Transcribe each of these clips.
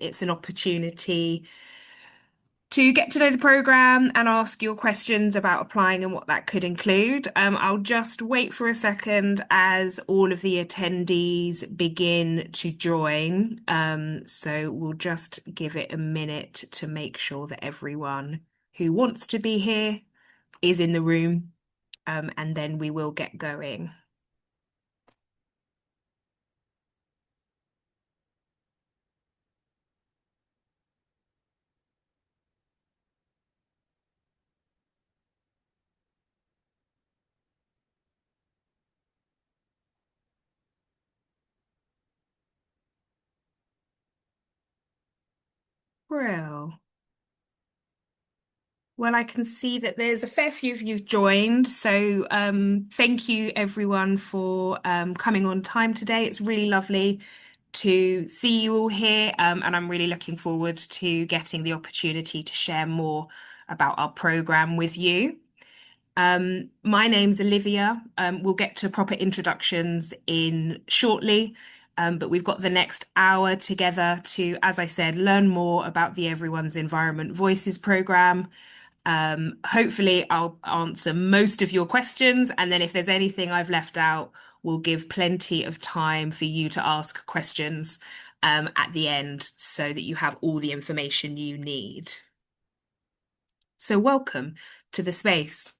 It's an opportunity to get to know the program and ask your questions about applying and what that could include. I'll just wait for a second as all of the attendees begin to join. So we'll just give it a minute to make sure that everyone who wants to be here is in the room, and then we will get going. Brill. Well, I can see that there's a fair few of you joined, so thank you everyone for coming on time today. It's really lovely to see you all here, and I'm really looking forward to getting the opportunity to share more about our program with you. My name's Olivia. We'll get to proper introductions in shortly, but we've got the next hour together to, as I said, learn more about the Everyone's Environment Voices program. Hopefully, I'll answer most of your questions, and then if there's anything I've left out, we'll give plenty of time for you to ask questions at the end so that you have all the information you need. So, welcome to the space.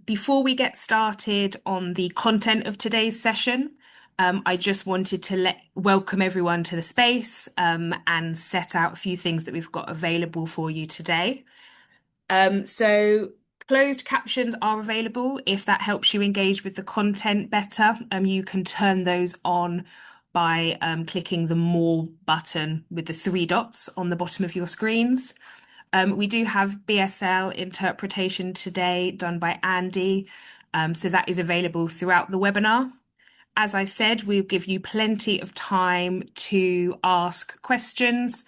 Before we get started on the content of today's session, I just wanted to welcome everyone to the space and set out a few things that we've got available for you today. So closed captions are available if that helps you engage with the content better. You can turn those on by clicking the More button with the three dots on the bottom of your screens. We do have BSL interpretation today done by Andy, so that is available throughout the webinar. As I said, we'll give you plenty of time to ask questions,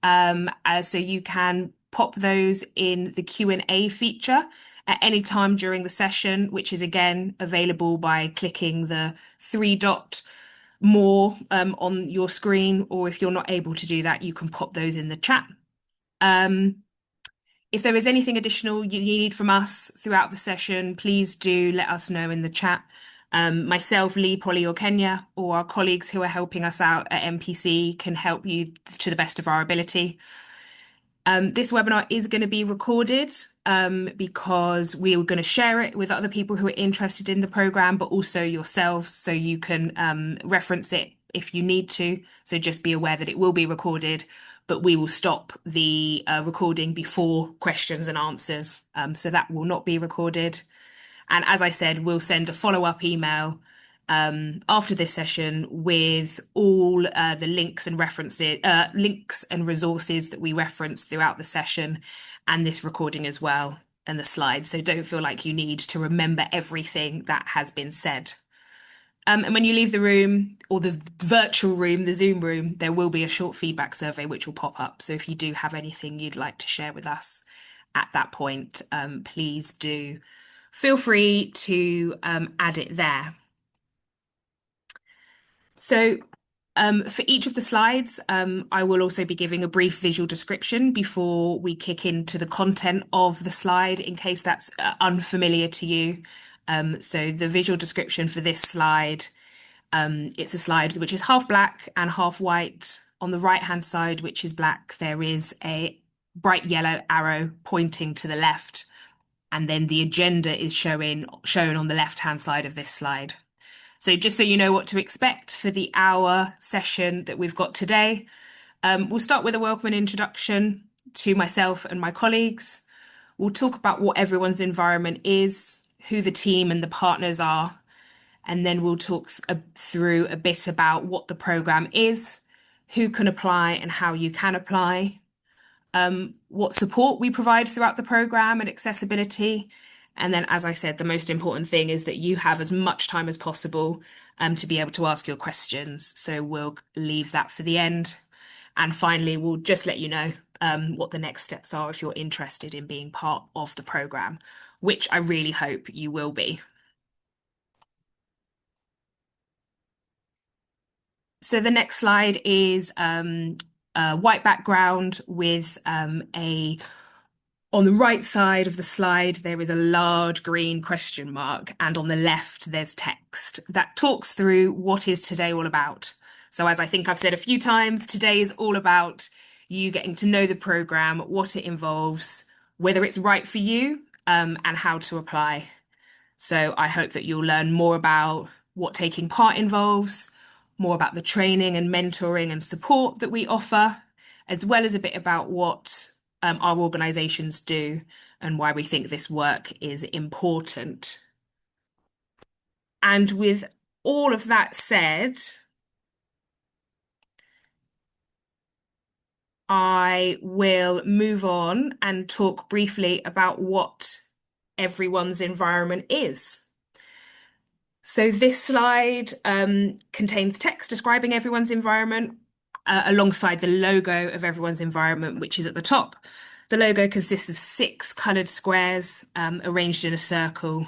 so you can pop those in the Q&A feature at any time during the session, which is again available by clicking the three dot more on your screen, or if you're not able to do that, you can pop those in the chat. If there is anything additional you need from us throughout the session, please do let us know in the chat. Myself, Lee, Polly, or Kenya, or our colleagues who are helping us out at MPC can help you to the best of our ability. This webinar is going to be recorded because we are going to share it with other people who are interested in the program, but also yourselves, so you can reference it if you need to. So just be aware that it will be recorded, but we will stop the recording before questions and answers. So that will not be recorded. And as I said, we'll send a follow-up email after this session with all the links and references, links and resources that we reference throughout the session and this recording as well, and the slides. So don't feel like you need to remember everything that has been said. And when you leave the room or the virtual room, the Zoom room, there will be a short feedback survey which will pop up. So if you do have anything you'd like to share with us at that point, please do feel free to add it there. So for each of the slides, I will also be giving a brief visual description before we kick into the content of the slide in case that's unfamiliar to you. So the visual description for this slide, it's a slide which is half black and half white. On the right-hand side, which is black, there is a bright yellow arrow pointing to the left, and then the agenda is shown on the left-hand side of this slide. So just so you know what to expect for the hour session that we've got today, we'll start with a welcome and introduction to myself and my colleagues. We'll talk about what everyone's environment is, who the team and the partners are, and then we'll talk through a bit about what the program is, who can apply and how you can apply, what support we provide throughout the program and accessibility. And then, as I said, the most important thing is that you have as much time as possible to be able to ask your questions. So we'll leave that for the end. And finally, we'll just let you know what the next steps are if you're interested in being part of the program, which I really hope you will be. So the next slide is a white background with a on the right side of the slide, there is a large green question mark, and on the left, there's text that talks through what is today all about. So, as I think I've said a few times, today is all about you getting to know the program, what it involves, whether it's right for you, and how to apply. So I hope that you'll learn more about what taking part involves, more about the training and mentoring and support that we offer, as well as a bit about what our organisations do and why we think this work is important. And with all of that said, I will move on and talk briefly about what everyone's environment is. So this slide contains text describing everyone's environment alongside the logo of everyone's environment, which is at the top. The logo consists of six coloured squares arranged in a circle.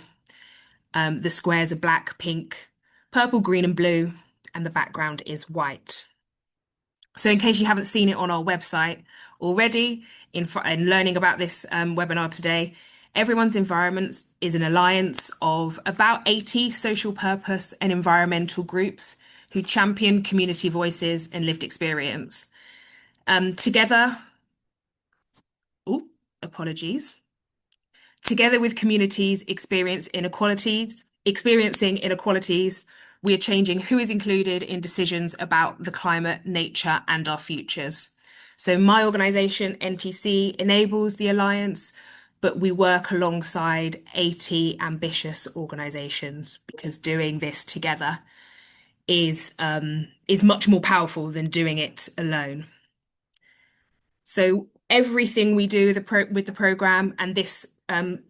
The squares are black, pink, purple, green, and blue, and the background is white. So in case you haven't seen it on our website already, in learning about this webinar today, Everyone's Environments is an alliance of about 80 social purpose and environmental groups who champion community voices and lived experience. Together, oh, apologies. Together with communities experiencing inequalities, we are changing who is included in decisions about the climate, nature, and our futures. So my organisation, NPC, enables the alliance, but we work alongside 80 ambitious organisations because doing this together is much more powerful than doing it alone. So everything we do with the program, and this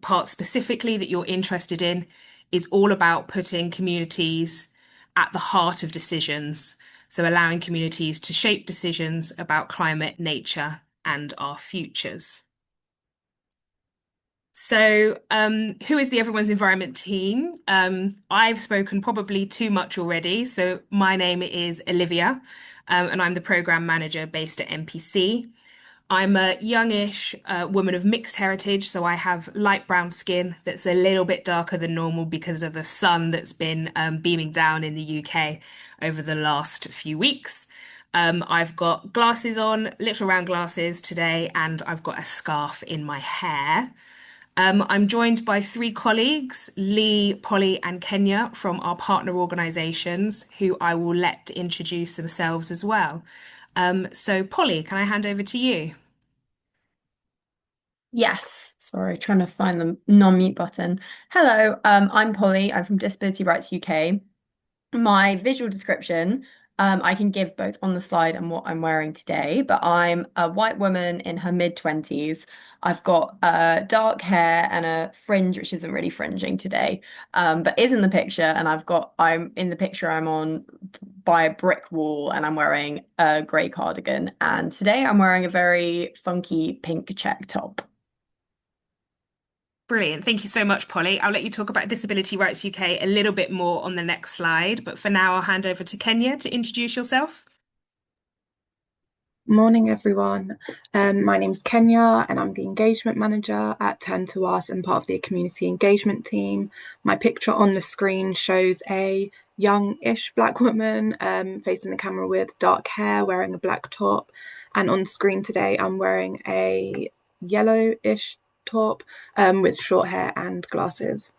part specifically that you're interested in, is all about putting communities at the heart of decisions. So allowing communities to shape decisions about climate, nature, and our futures. So, who is the Everyone's Environment team? I've spoken probably too much already. So, my name is Olivia, and I'm the program manager based at NPC. I'm a youngish woman of mixed heritage, so I have light brown skin that's a little bit darker than normal because of the sun that's been beaming down in the UK over the last few weeks. I've got glasses on, little round glasses today, and I've got a scarf in my hair. I'm joined by three colleagues, Lee, Polly, and Kenya from our partner organisations, who I will let introduce themselves as well. So, Polly, can I hand over to you? Yes, sorry, trying to find the non-mute button. Hello, I'm Polly. I'm from Disability Rights UK. My visual description, I can give both on the slide and what I'm wearing today, but I'm a white woman in her mid-20s. I've got dark hair and a fringe, which isn't really fringing today, but is in the picture. And I'm in the picture, I'm on by a brick wall and I'm wearing a grey cardigan. And today I'm wearing a very funky pink check top. Brilliant. Thank you so much, Polly. I'll let you talk about Disability Rights UK a little bit more on the next slide, but for now, I'll hand over to Kenya to introduce yourself. Morning, everyone. My name's Kenya, and I'm the engagement manager at Turn to Us and part of the community engagement team. My picture on the screen shows a young-ish black woman facing the camera with dark hair, wearing a black top. And on screen today, I'm wearing a yellow-ish top with short hair and glasses.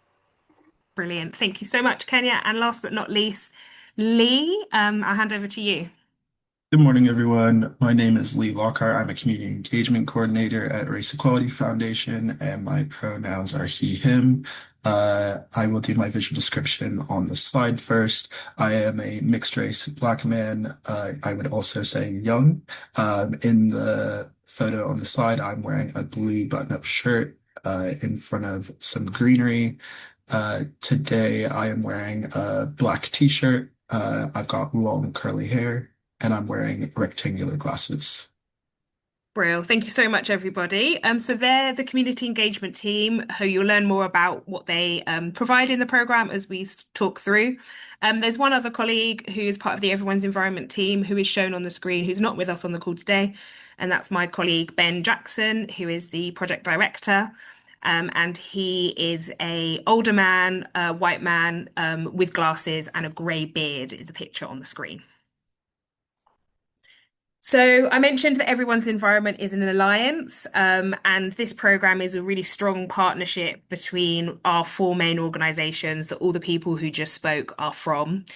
Brilliant. Thank you so much, Kenya. And last but not least, Lee, I'll hand over to you. Good morning, everyone. My name is Lee Lockhart. I'm a community engagement coordinator at Race Equality Foundation, and my pronouns are he, him. I will do my visual description on the slide first. I am a mixed race black man. I would also say young. In the photo on the slide, I'm wearing a blue button-up shirt in front of some greenery. Today, I am wearing a black t-shirt. I've got long curly hair and I'm wearing rectangular glasses. Brill. Thank you so much, everybody. So they're the community engagement team who you'll learn more about what they provide in the program as we talk through. There's one other colleague who is part of the Everyone's Environment team who is shown on the screen, who's not with us on the call today, and that's my colleague Ben Jackson, who is the project director. And he is a older man, a white man with glasses and a grey beard is the picture on the screen. So I mentioned that Everyone's Environment is an alliance, and this program is a really strong partnership between our four main organisations that all the people who just spoke are from.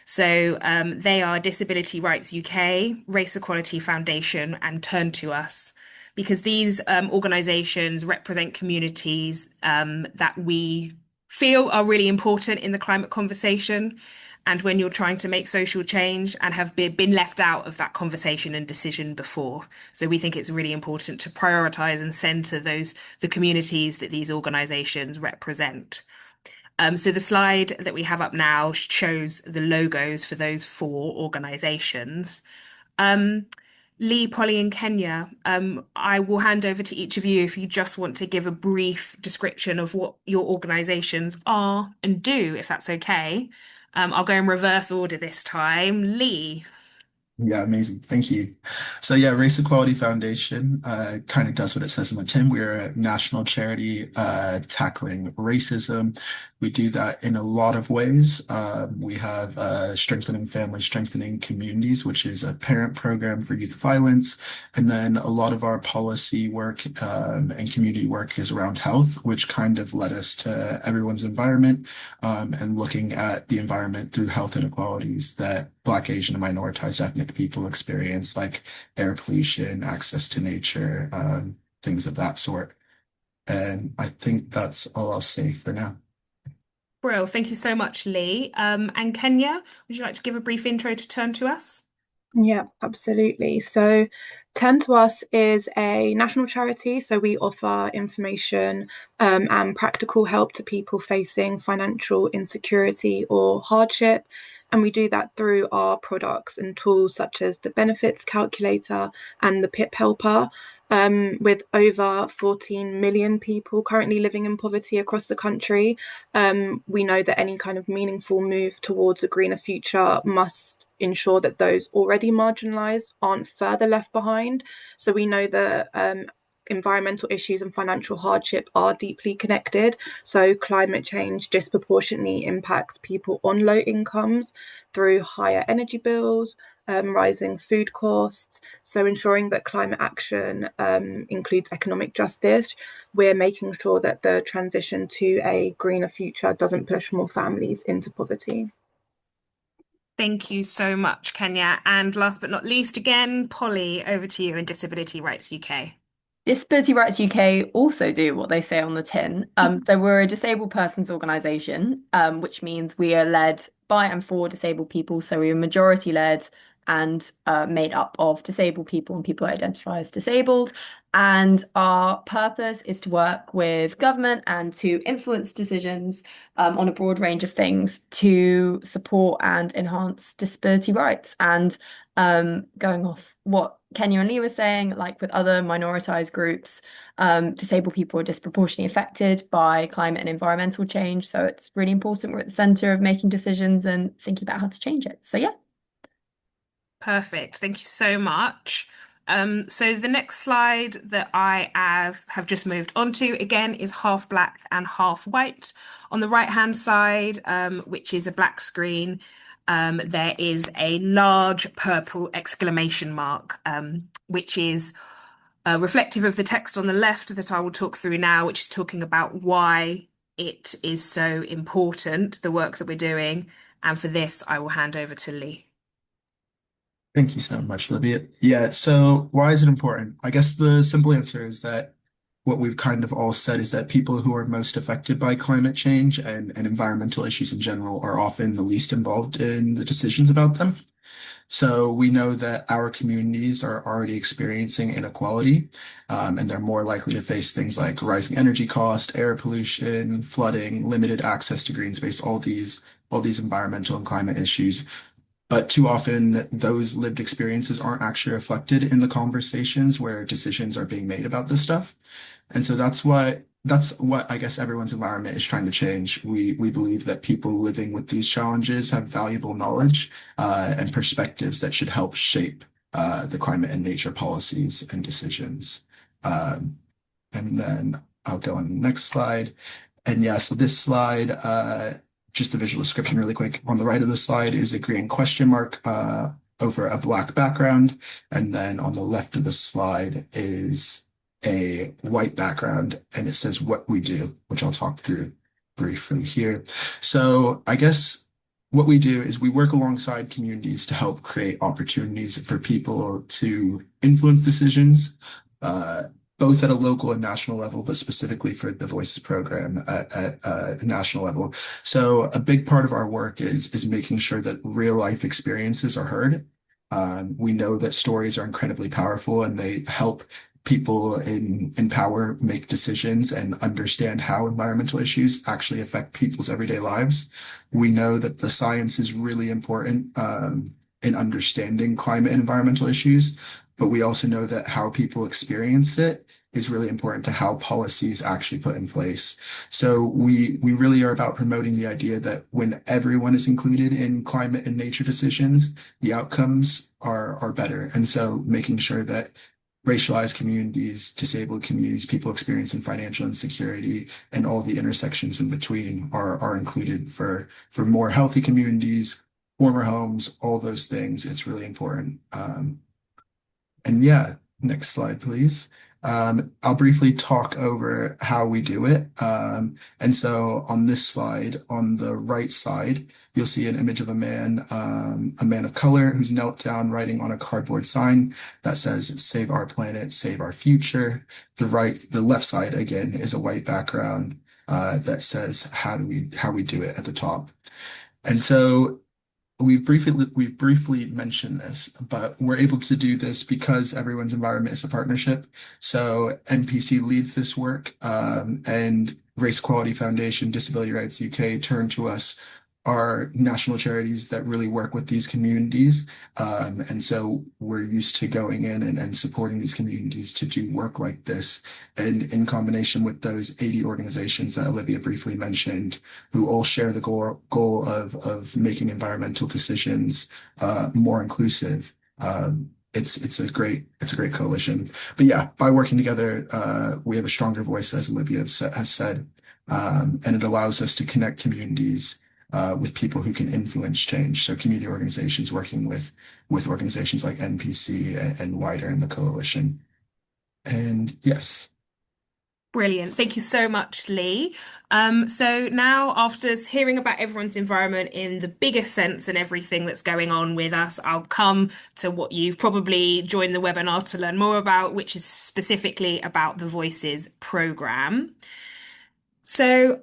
So they are Disability Rights UK, Race Equality Foundation, and Turn to Us, because these organisations represent communities that we feel are really important in the climate conversation. And when you're trying to make social change and have been left out of that conversation and decision before. So we think it's really important to prioritise and centre the communities that these organisations represent. So the slide that we have up now shows the logos for those four organisations. Lee, Polly, and Kenya, I will hand over to each of you if you just want to give a brief description of what your organisations are and do, if that's okay. I'll go in reverse order this time. Lee. Yeah, amazing. Thank you. So yeah, Race Equality Foundation kind of does what it says in the tin. We're a national charity tackling racism. We do that in a lot of ways. We have Strengthening Families, Strengthening Communities, which is a parent program for youth violence. And then a lot of our policy work and community work is around health, which kind of led us to Everyone's Environment and looking at the environment through health inequalities that Black, Asian, and minoritized ethnic people experience, like air pollution, access to nature, things of that sort. And I think that's all I'll say for now. Brill, thank you so much, Lee. And Kenya, would you like to give a brief intro to Turn to Us? Yeah, absolutely. So, Turn to Us is a national charity. So, we offer information and practical help to people facing financial insecurity or hardship. And we do that through our products and tools such as the benefits calculator and the PIP helper. With over 14 million people currently living in poverty across the country, we know that any kind of meaningful move towards a greener future must ensure that those already marginalised aren't further left behind. So we know that environmental issues and financial hardship are deeply connected. So climate change disproportionately impacts people on low incomes through higher energy bills, rising food costs. So ensuring that climate action includes economic justice, we're making sure that the transition to a greener future doesn't push more families into poverty. Thank you so much, Kenya. And last but not least, again, Polly, over to you in Disability Rights UK. Disability Rights UK also do what they say on the tin. So we're a disabled persons organisation, which means we are led by and for disabled people. So we are majority led and made up of disabled people and people who identify as disabled. And our purpose is to work with government and to influence decisions on a broad range of things to support and enhance disability rights. And going off what Kenya and Lee were saying, like with other minoritized groups, disabled people are disproportionately affected by climate and environmental change. So it's really important we're at the center of making decisions and thinking about how to change it. So yeah. Perfect. Thank you so much. So the next slide that I have just moved on to again is half black and half white. On the right-hand side, which is a black screen, there is a large purple exclamation mark, which is reflective of the text on the left that I will talk through now, which is talking about why it is so important, the work that we're doing. And for this, I will hand over to Lee. Thank you so much, Olivia. Yeah, so why is it important? I guess the simple answer is that what we've kind of all said is that people who are most affected by climate change and environmental issues in general are often the least involved in the decisions about them. So we know that our communities are already experiencing inequality, and they're more likely to face things like rising energy cost, air pollution, flooding, limited access to green space, all these environmental and climate issues. But too often, those lived experiences aren't actually reflected in the conversations where decisions are being made about this stuff. And so that's what I guess everyone's environment is trying to change. We believe that people living with these challenges have valuable knowledge and perspectives that should help shape the climate and nature policies and decisions. Um, and then I'll go on the next slide. And yeah, so this slide, just a visual description really quick. On the right of the slide is a green question mark over a black background. And then on the left of the slide is a white background, and it says what we do, which I'll talk through briefly here. So I guess what we do is we work alongside communities to help create opportunities for people to influence decisions. Both at a local and national level, but specifically for the Voices program at the national level. So a big part of our work is making sure that real life experiences are heard. We know that stories are incredibly powerful and they help people in power make decisions and understand how environmental issues actually affect people's everyday lives. We know that the science is really important in understanding climate and environmental issues, but we also know that how people experience it is really important to how policies actually put in place. So we really are about promoting the idea that when everyone is included in climate and nature decisions, the outcomes are better. And so making sure that racialized communities, disabled communities, people experiencing financial insecurity, and all the intersections in between are included for more healthy communities, warmer homes, all those things. It's really important. And yeah, next slide, please. I'll briefly talk over how we do it. And so on this slide, on the right side, you'll see an image of a man of color who's knelt down writing on a cardboard sign that says, "Save our planet, save our future." The left side, again, is a white background that says, how we do it at the top. And so we've briefly mentioned this, but we're able to do this because everyone's environment is a partnership. So NPC leads this work, and Race Equality Foundation, Disability Rights UK turn to us, are national charities that really work with these communities. And so we're used to going in and supporting these communities to do work like this. And in combination with those 80 organizations that Olivia briefly mentioned, who all share the goal of making environmental decisions more inclusive. It's a great coalition. But yeah, by working together, we have a stronger voice, as Olivia has said, and it allows us to connect communities with people who can influence change. So community organizations working with organizations like NPC and wider in the coalition. And yes. Brilliant. Thank you so much, Lee. So now, after hearing about everyone's environment in the biggest sense and everything that's going on with us, I'll come to what you've probably joined the webinar to learn more about, which is specifically about the Voices program. So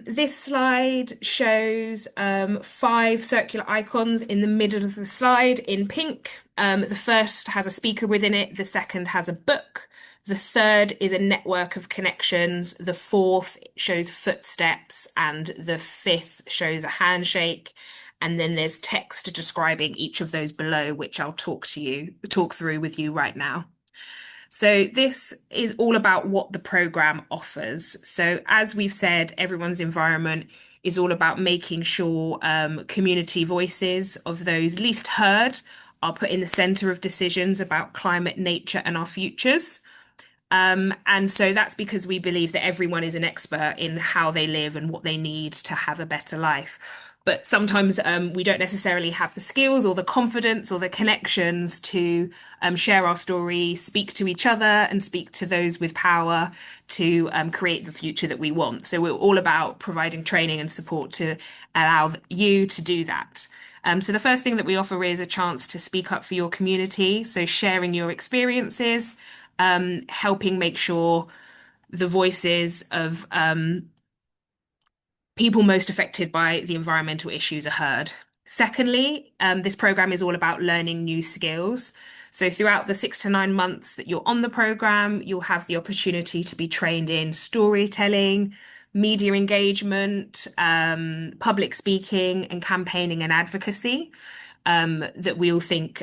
this slide shows 5 circular icons in the middle of the slide in pink. The first has a speaker within it, the second has a book, the third is a network of connections, the fourth shows footsteps, and the fifth shows a handshake. And then there's text describing each of those below, which I'll talk through with you right now. So this is all about what the program offers. So as we've said, everyone's environment is all about making sure community voices of those least heard are put in the center of decisions about climate, nature, and our futures. And so that's because we believe that everyone is an expert in how they live and what they need to have a better life. But sometimes we don't necessarily have the skills or the confidence or the connections to share our story, speak to each other, and speak to those with power to create the future that we want. So we're all about providing training and support to allow you to do that. So the first thing that we offer is a chance to speak up for your community. So sharing your experiences, helping make sure the voices of people most affected by the environmental issues are heard. Secondly, this program is all about learning new skills. So throughout the 6 to 9 months that you're on the program, you'll have the opportunity to be trained in storytelling, media engagement, public speaking, and campaigning and advocacy. that we all think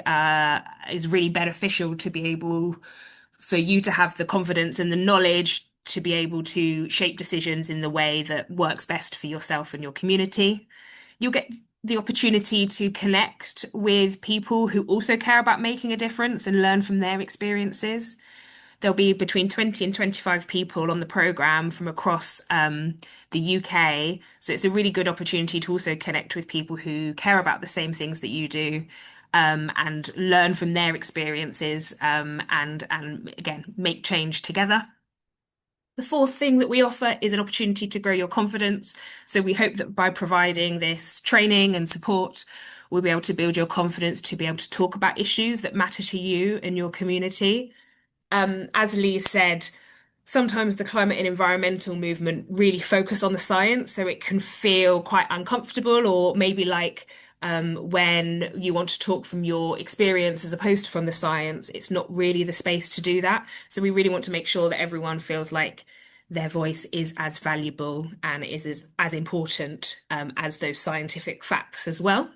is really beneficial to be able for you to have the confidence and the knowledge to be able to shape decisions in the way that works best for yourself and your community. You'll get the opportunity to connect with people who also care about making a difference and learn from their experiences. There'll be between 20 and 25 people on the programme from across the UK. So it's a really good opportunity to also connect with people who care about the same things that you do, and learn from their experiences, and again, make change together. The fourth thing that we offer is an opportunity to grow your confidence. So we hope that by providing this training and support, we'll be able to build your confidence to be able to talk about issues that matter to you and your community. As Lee said, sometimes the climate and environmental movement really focus on the science, so it can feel quite uncomfortable, or maybe like when you want to talk from your experience as opposed to from the science, it's not really the space to do that. So we really want to make sure that everyone feels like their voice is as valuable and is as important as those scientific facts as well.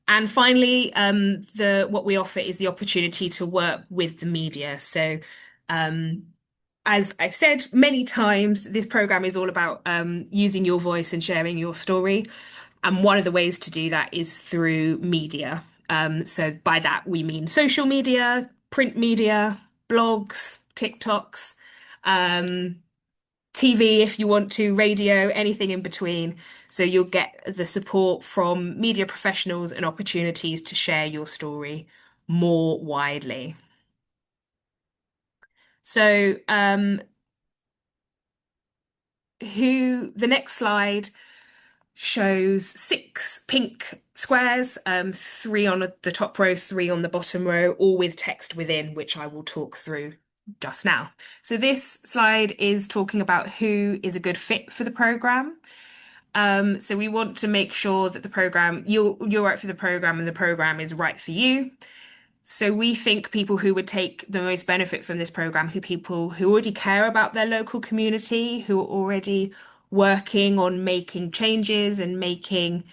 And finally, what we offer is the opportunity to work with the media. So, as I've said many times, this program is all about using your voice and sharing your story. And one of the ways to do that is through media. So by that we mean social media, print media, blogs, TikToks, TV if you want to, radio, anything in between. So you'll get the support from media professionals and opportunities to share your story more widely. So the next slide shows 6 pink squares, 3 on the top row, 3 on the bottom row, all with text within, which I will talk through just now. So this slide is talking about who is a good fit for the program. So we want to make sure that the program, you're right for the program and the program is right for you. So we think people who would take the most benefit from this program, people who already care about their local community, who are already working on making changes and making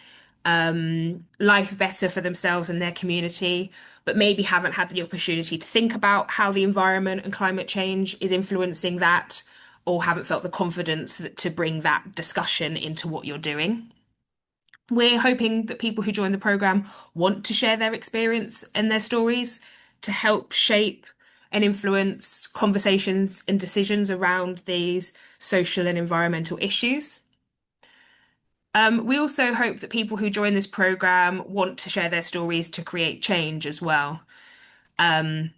life better for themselves and their community, but maybe haven't had the opportunity to think about how the environment and climate change is influencing that, or haven't felt the confidence to bring that discussion into what you're doing. We're hoping that people who join the program want to share their experience and their stories to help shape and influence conversations and decisions around these social and environmental issues. We also hope that people who join this program want to share their stories to create change as well. And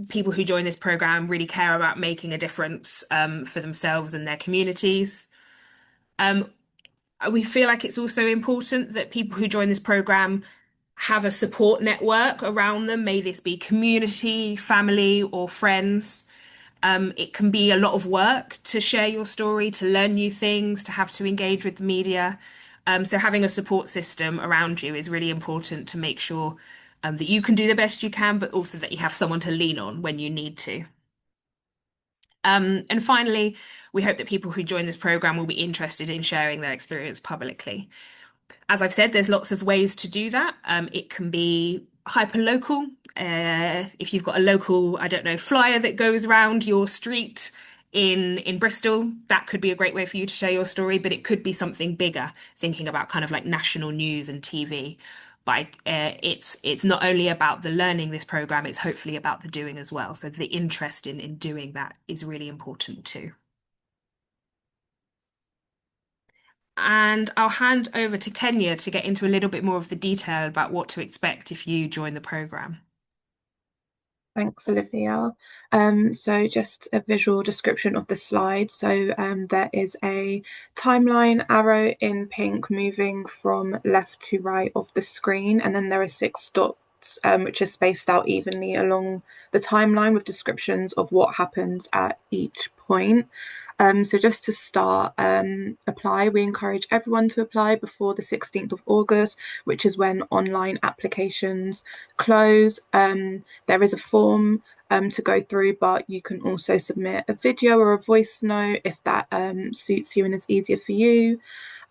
people who join this program really care about making a difference for themselves and their communities. We feel like it's also important that people who join this program have a support network around them. May this be community, family, or friends. It can be a lot of work to share your story, to learn new things, to have to engage with the media. So having a support system around you is really important to make sure that you can do the best you can, but also that you have someone to lean on when you need to. And finally, we hope that people who join this program will be interested in sharing their experience publicly. As I've said, there's lots of ways to do that. It can be hyper local. If you've got a local, I don't know, flyer that goes around your street in Bristol, that could be a great way for you to share your story, but it could be something bigger, thinking about kind of like national news and TV. But it's not only about the learning this program, it's hopefully about the doing as well. So the interest in doing that is really important too. And I'll hand over to Kenya to get into a little bit more of the detail about what to expect if you join the program. Thanks, Olivia. So just a visual description of the slide. So there is a timeline arrow in pink moving from left to right of the screen, and then there are 6 dots which are spaced out evenly along the timeline with descriptions of what happens at each point. So just to start, apply. We encourage everyone to apply before the 16th of August, which is when online applications close. There is a form to go through, but you can also submit a video or a voice note if that suits you and is easier for you.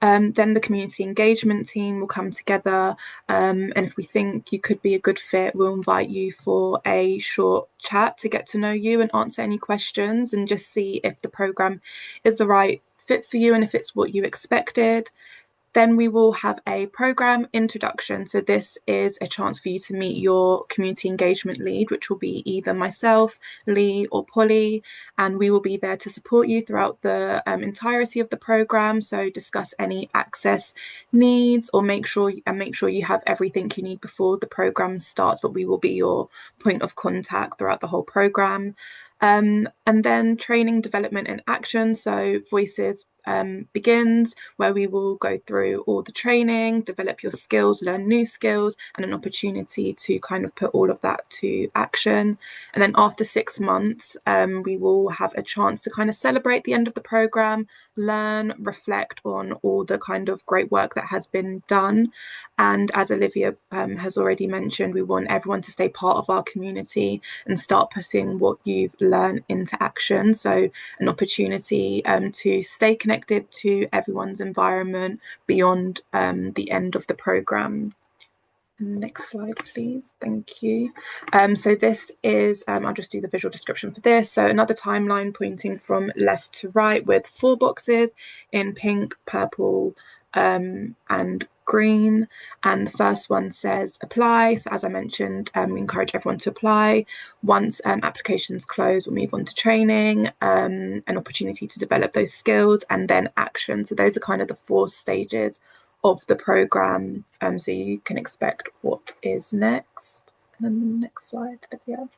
Then the community engagement team will come together, and if we think you could be a good fit, we'll invite you for a short chat to get to know you and answer any questions and just see if the program is the right fit for you and if it's what you expected. Then we will have a program introduction. So this is a chance for you to meet your community engagement lead, which will be either myself, Lee, or Polly, and we will be there to support you throughout the entirety of the program. So discuss any access needs or make sure you have everything you need before the program starts, but we will be your point of contact throughout the whole program. And then training, development, and action. So Voices begins, where we will go through all the training, develop your skills, learn new skills, and an opportunity to kind of put all of that to action. And then after 6 months, we will have a chance to kind of celebrate the end of the program, learn, reflect on all the kind of great work that has been done. And as Olivia has already mentioned, we want everyone to stay part of our community and start putting what you've learned into action. So an opportunity to stay connected to everyone's environment beyond the end of the program. Next slide, please. Thank you. So this is, I'll just do the visual description for this. So another timeline pointing from left to right with 4 boxes in pink, purple, and green. And the first one says apply. So as I mentioned, we encourage everyone to apply. Once applications close, we'll move on to training, an opportunity to develop those skills, and then action. So those are kind of the 4 stages of the program, so you can expect what is next. And then the next slide, Olivia.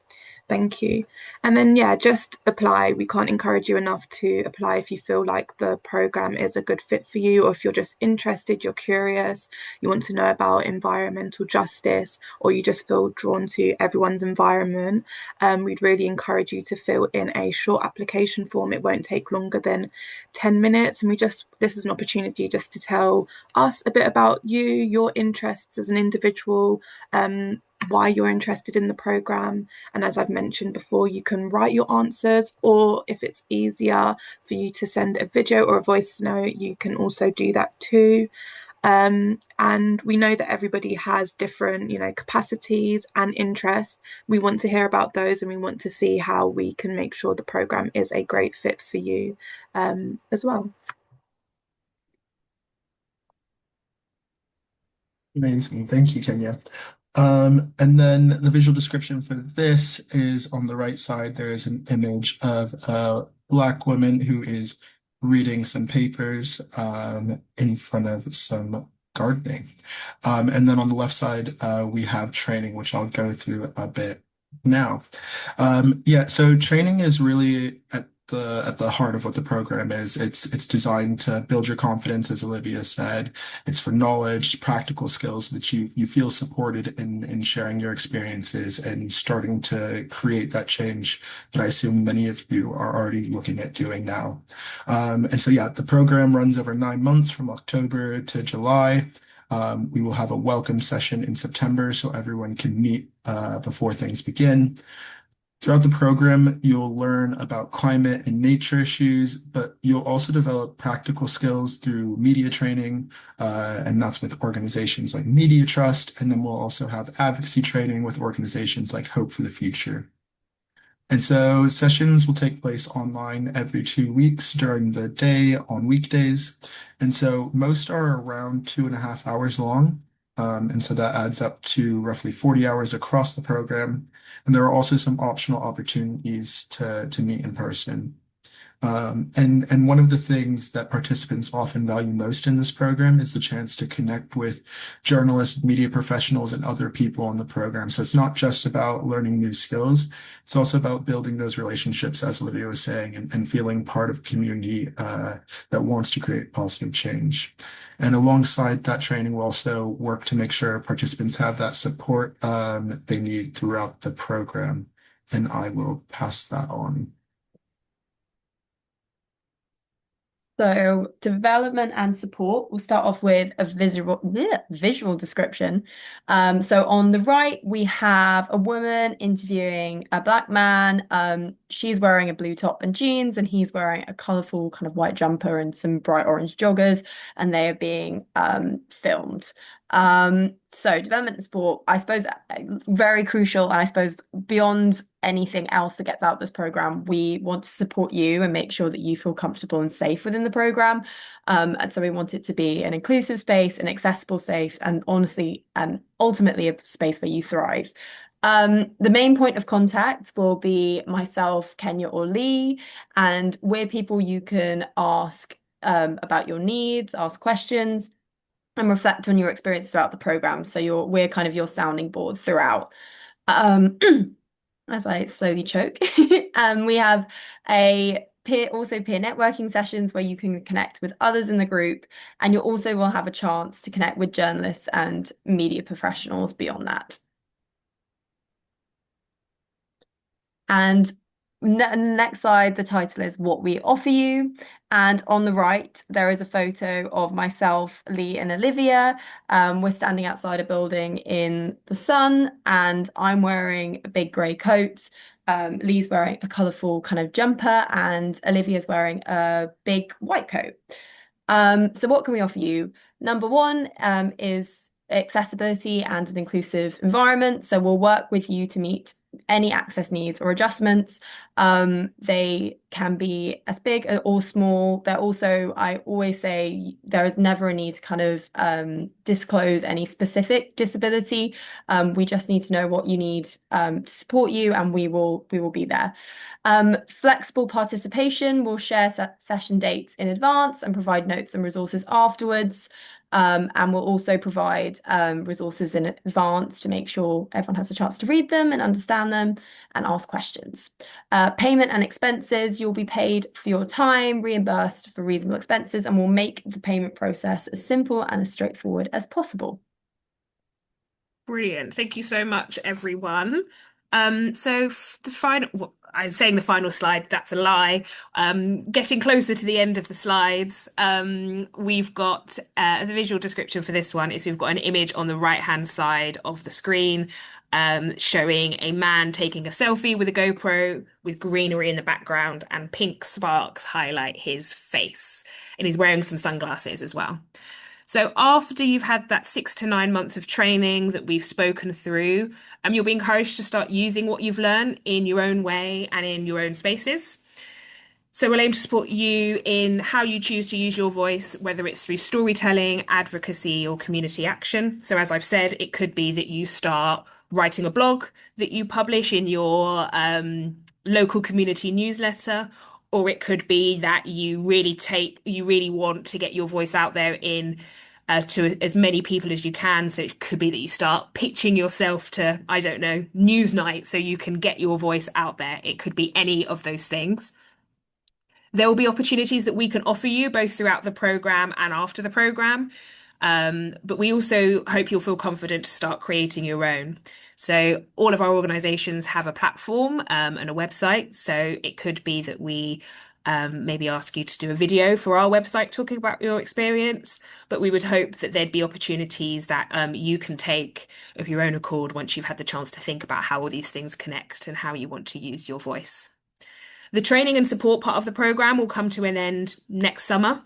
Thank you. And then, yeah, just apply. We can't encourage you enough to apply if you feel like the program is a good fit for you, or if you're just interested, you're curious, you want to know about environmental justice, or you just feel drawn to everyone's environment. We'd really encourage you to fill in a short application form. It won't take longer than 10 minutes. And this is an opportunity just to tell us a bit about you, your interests as an individual, why you're interested in the program. And as I've mentioned before, you can write your answers, or if it's easier for you to send a video or a voice note, you can also do that too. And we know that everybody has different, capacities and interests. We want to hear about those, and we want to see how we can make sure the program is a great fit for you as well. Amazing. Thank you, Kenya. And then the visual description for this is on the right side. There is an image of a Black woman who is reading some papers in front of some gardening. And then on the left side, we have training, which I'll go through a bit now. Yeah, so training is really at the heart of what the program is. It's designed to build your confidence, as Olivia said. It's for knowledge, practical skills so that you feel supported in sharing your experiences and starting to create that change that I assume many of you are already looking at doing now. And so yeah, the program runs over 9 months from October to July. We will have a welcome session in September so everyone can meet before things begin. Throughout the program, you'll learn about climate and nature issues, but you'll also develop practical skills through media training, and that's with organizations like Media Trust. And then we'll also have advocacy training with organizations like Hope for the Future. And so sessions will take place online every 2 weeks during the day on weekdays. And so most are around 2.5 hours long. And so that adds up to roughly 40 hours across the program. And there are also some optional opportunities to meet in person. And one of the things that participants often value most in this program is the chance to connect with journalists, media professionals, and other people on the program. So it's not just about learning new skills. It's also about building those relationships, as Olivia was saying, and feeling part of a community that wants to create positive change. And alongside that training, we'll also work to make sure participants have that support they need throughout the program. And I will pass that on. So development and support, we'll start off with a visual description. So on the right, we have a woman interviewing a black man. She's wearing a blue top and jeans, and he's wearing a colorful kind of white jumper and some bright orange joggers, and they are being filmed. So development and support, I suppose, very crucial. And I suppose beyond anything else that gets out of this program, we want to support you and make sure that you feel comfortable and safe within the program. And so we want it to be an inclusive space, an accessible space, and honestly, and ultimately a space where you thrive. The main point of contact will be myself, Kenya, or Lee, and we're people you can ask about your needs, ask questions and reflect on your experience throughout the program. So we're kind of your sounding board throughout. Um, as I slowly choke, we have also peer networking sessions where you can connect with others in the group, and you also will have a chance to connect with journalists and media professionals beyond that. And next slide, the title is What We Offer You. And on the right, there is a photo of myself, Lee, and Olivia. We're standing outside a building in the sun, and I'm wearing a big grey coat. Lee's wearing a colourful kind of jumper, and Olivia's wearing a big white coat. So what can we offer you? Number one is accessibility and an inclusive environment. So we'll work with you to meet any access needs or adjustments. They can be as big or small. They're also, I always say, there is never a need to kind of disclose any specific disability. We just need to know what you need to support you, and we will be there. Flexible participation, we'll share session dates in advance and provide notes and resources afterwards. And we'll also provide resources in advance to make sure everyone has a chance to read them and understand them and ask questions. Payment and expenses, you'll be paid for your time, reimbursed for reasonable expenses, and we'll make the payment process as simple and as straightforward as possible. Brilliant. Thank you so much, everyone. So the final, well, I'm saying the final slide, that's a lie. Getting closer to the end of the slides, we've got the visual description for this one is we've got an image on the right-hand side of the screen showing a man taking a selfie with a GoPro with greenery in the background and pink sparks highlight his face. And he's wearing some sunglasses as well. So after you've had that 6 to 9 months of training that we've spoken through, you'll be encouraged to start using what you've learned in your own way and in your own spaces. So we'll aim to support you in how you choose to use your voice, whether it's through storytelling, advocacy, or community action. So as I've said, it could be that you start writing a blog that you publish in your local community newsletter, or it could be that you really want to get your voice out there in to as many people as you can. So it could be that you start pitching yourself to, I don't know, Newsnight so you can get your voice out there. It could be any of those things. There will be opportunities that we can offer you both throughout the program and after the program. But we also hope you'll feel confident to start creating your own. So all of our organizations have a platform and a website. So it could be that we maybe ask you to do a video for our website talking about your experience. But we would hope that there'd be opportunities that you can take of your own accord once you've had the chance to think about how all these things connect and how you want to use your voice. The training and support part of the program will come to an end next summer.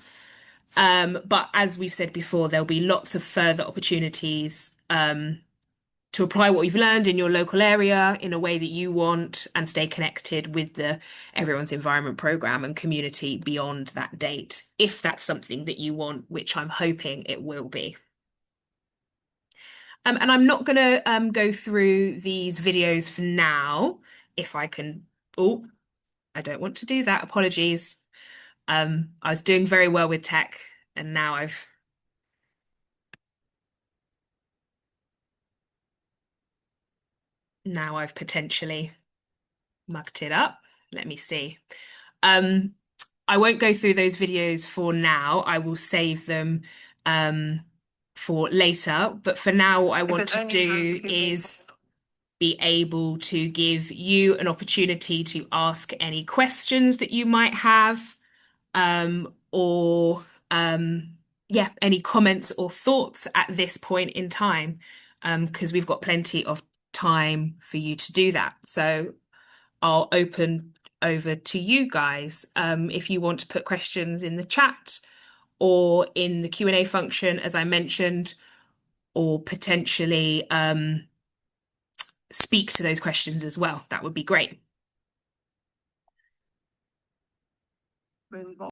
But as we've said before, there'll be lots of further opportunities to apply what you've learned in your local area in a way that you want and stay connected with the Everyone's Environment program and community beyond that date, if that's something that you want, which I'm hoping it will be. And I'm not going to go through these videos for now, if I can. Oh, I don't want to do that. Apologies. I was doing very well with tech, and now I've potentially mucked it up. Let me see. Um, I won't go through those videos for now. I will save them for later. But for now, what I want to do is be able to give you an opportunity to ask any questions that you might have. or yeah, any comments or thoughts at this point in time, because we've got plenty of time for you to do that. So I'll open over to you guys. If you want to put questions in the chat or in the Q&A function, as I mentioned, or potentially speak to those questions as well, that would be great.